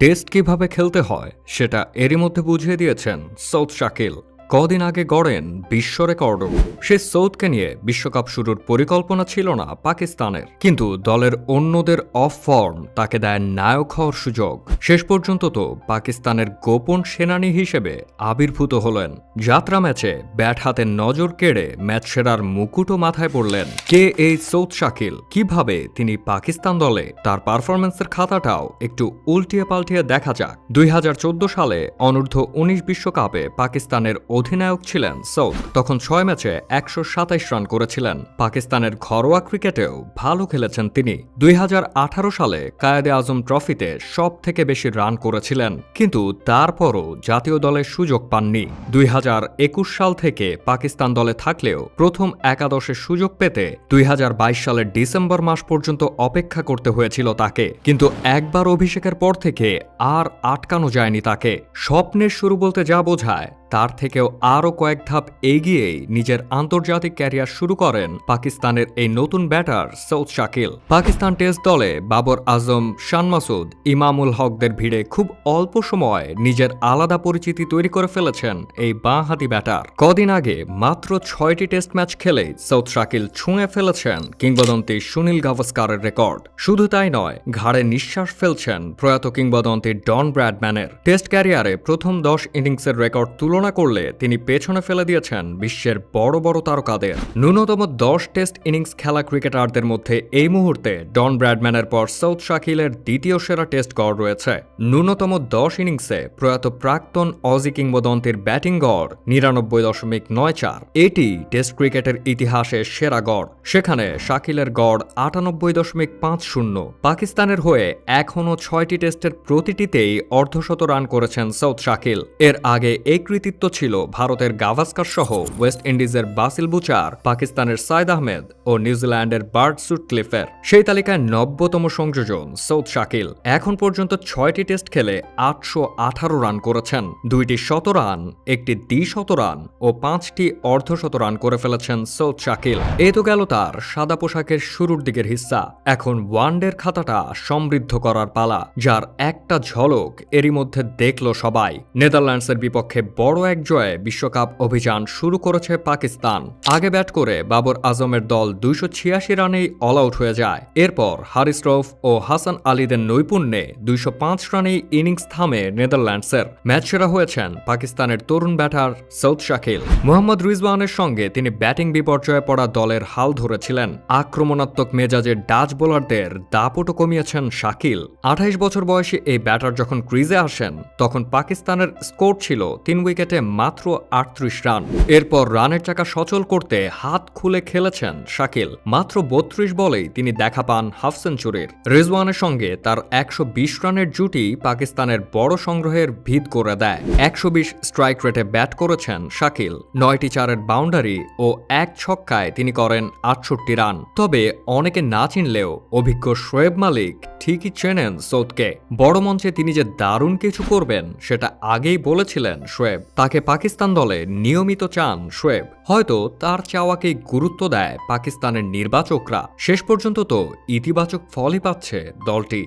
Test কিভাবে খেলতে হয় সেটা এরই মধ্যে বুঝিয়ে দিয়েছেন সৌদ শাকিল। কদিন আগে গড়েন বিশ্ব রেকর্ডও। সে সৌদকে নিয়ে বিশ্বকাপ শুরুর পরিকল্পনা ছিল না পাকিস্তানের, কিন্তু দলের অন্যদের অফ ফর্ম তাকে দেয় নায়ক হওয়ার সুযোগ। শেষ পর্যন্ত তো পাকিস্তানের গোপন সেনানী হিসেবে আবির্ভূত হলেন। যাত্রা ম্যাচে ব্যাট হাতে নজর কেড়ে ম্যাচ সেরার মুকুটও মাথায় পড়লেন। কে এই সৌদ শাকিল, কিভাবে তিনি পাকিস্তান দলে তার পারফরম্যান্সের খাতাটাও একটু উল্টিয়ে পাল্টিয়ে দেখা যাক। 2014 সালে অনূর্ধ্ব-19 বিশ্বকাপে পাকিস্তানের অধিনায়ক ছিলেন সৌদ। তখন 6 ম্যাচে 127 রান করেছিলেন। পাকিস্তানের ঘরোয়া ক্রিকেটেও ভালো খেলেছেন তিনি। 2018 সালে কায়েদে আজম ট্রফিতে সব থেকে বেশি রান করেছিলেন, কিন্তু তারপরও জাতীয় দলের সুযোগ পাননি। 2021 সাল থেকে পাকিস্তান দলে থাকলেও প্রথম একাদশে সুযোগ পেতে 2022 সালের ডিসেম্বর মাস পর্যন্ত অপেক্ষা করতে হয়েছিল তাকে। কিন্তু একবার অভিষেকের পর থেকে আর আটকানো যায়নি তাকে। স্বপ্নের শুরু বলতে যা বোঝায় তার থেকেও আরও কয়েক ধাপ এগিয়েই নিজের আন্তর্জাতিক ক্যারিয়ার শুরু করেন পাকিস্তানের এই নতুন ব্যাটার সৌদ শাকিল। পাকিস্তান টেস্ট দলে বাবর আজম, শান মাসুদ, ইমামুল হকদের ভিড়ে খুব অল্প সময়ে নিজের আলাদা পরিচিতি তৈরি করে ফেলেছেন এই বাঁহাতি ব্যাটার। কদিন আগে মাত্র 6টি টেস্ট ম্যাচ খেলেই সৌদ শাকিল ছুঁয়ে ফেলেছেন কিংবদন্তি সুনীল গাভাস্কারের রেকর্ড। শুধু তাই নয়, ঘাড়ে নিঃশ্বাস ফেলছেন প্রয়াত কিংবদন্তি ডন ব্র্যাডম্যানের। টেস্ট ক্যারিয়ারে প্রথম 10 ইনিংসের রেকর্ড তুলনা করলে তিনি পেছনে ফেলে দিয়েছেন বিশ্বের বড় বড় তারকাদের। ন্যূনতম 10 টেস্ট ইনিংস খেলা ক্রিকেটারদের মধ্যে এই মুহূর্তে ডন ব্র্যাডম্যানের পর সৌদ শাকিলের দ্বিতীয় সেরা টেস্ট গড় রয়েছে। ন্যূনতম 10 ইনিংসে প্রয়াত প্রাক্তন অজি কিংবদন্তির ব্যাটিং গড় 99.94। এটি টেস্ট ক্রিকেটের ইতিহাসে সেরা গড়। সেখানে শাকিলের গড় 98.50। পাকিস্তানের হয়ে এখনও 6টি টেস্টের প্রতিটিতেই অর্ধশত রান করেছেন সৌদ শাকিল। এর আগে এই কৃতিত্ব ছিল ভারতের গাভাস্কার সহ ওয়েস্ট ইন্ডিজের বাসিল বুচার, পাকিস্তানের সাইদ আহমেদ ও নিউজিল্যান্ডের বার্ট সুটক্লিফের। সেই তালিকায় 90তম সংযোজন সৌদ শাকিল। এখন পর্যন্ত 6টি টেস্ট খেলে 818 রান করেছেন। 2টি শতরান, 1টি দ্বি-শতরান ও 5টি অর্ধশত রান করে ফেলেছেন সৌদ শাকিল। এ তো গেল তার সাদা পোশাকের শুরুর দিকের হিস্সা। এখন ওয়ানডের খাতাটা সমৃদ্ধ করার পালা, যার একটা ঝলক এরই মধ্যে দেখল সবাই। নেদারল্যান্ডসের বিপক্ষে বড় এক জয়ে বিশ্বকাপ অভিযান শুরু করেছে পাকিস্তান। আগে ব্যাট করে বাবর আজমের দল 286 রানেই অল আউট হয়ে যায়। এরপর হারিস রউফ ও হাসান আলীদের নৈপুণ্যে 205 রানেই ইনিংস থামে নেদারল্যান্ডসের। ম্যাচ সেরা হয়েছেন পাকিস্তানের তরুণ ব্যাটার সৌদ শাকিল। মোহাম্মদ রিজওয়ানের সঙ্গে তিনি ব্যাটিং বিপর্যয়ে পড়া দলের হাল ধরেছিলেন। আক্রমণাত্মক মেজাজের ডাচ বোলারদের দাপটও কমিয়েছেন শাকিল। 28 বছর বয়সী এই ব্যাটার যখন ক্রিজে আসেন তখন পাকিস্তানের স্কোর ছিল 3 উইকেটে মাত্র 38 রান। এরপর রানের চাকা সচল করতে হাত খুলে খেলেছেন শাকিল। মাত্র 32 বলেই তিনি দেখা পান হাফ সেঞ্চুরির। রিজওয়ানের সঙ্গে তার 120 রানের জুটি পাকিস্তানের বড় সংগ্রহের ভিত করে দেয়। 120 স্ট্রাইক রেটে ব্যাট করেছেন শাকিল। 9টি চারের বাউন্ডারি ও 1 ছক্কায় তিনি করেন 68 রান। তবে অনেকে না চিনলেও অভিজ্ঞ শোয়েব মালিক ঠিকই চেনেন সৌদকে। বড় মঞ্চে তিনি যে দারুণ কিছু করবেন সেটা আগেই বলেছিলেন শোয়েব। তাকে পাকিস্তান দলে নিয়মিত চান শোয়েব। হয়তো তার চাওয়াকেই গুরুত্ব দেয় পাকিস্তানের নির্বাচকরা। শেষ পর্যন্ত তো ইতিবাচক ফলই পাচ্ছে দলটি।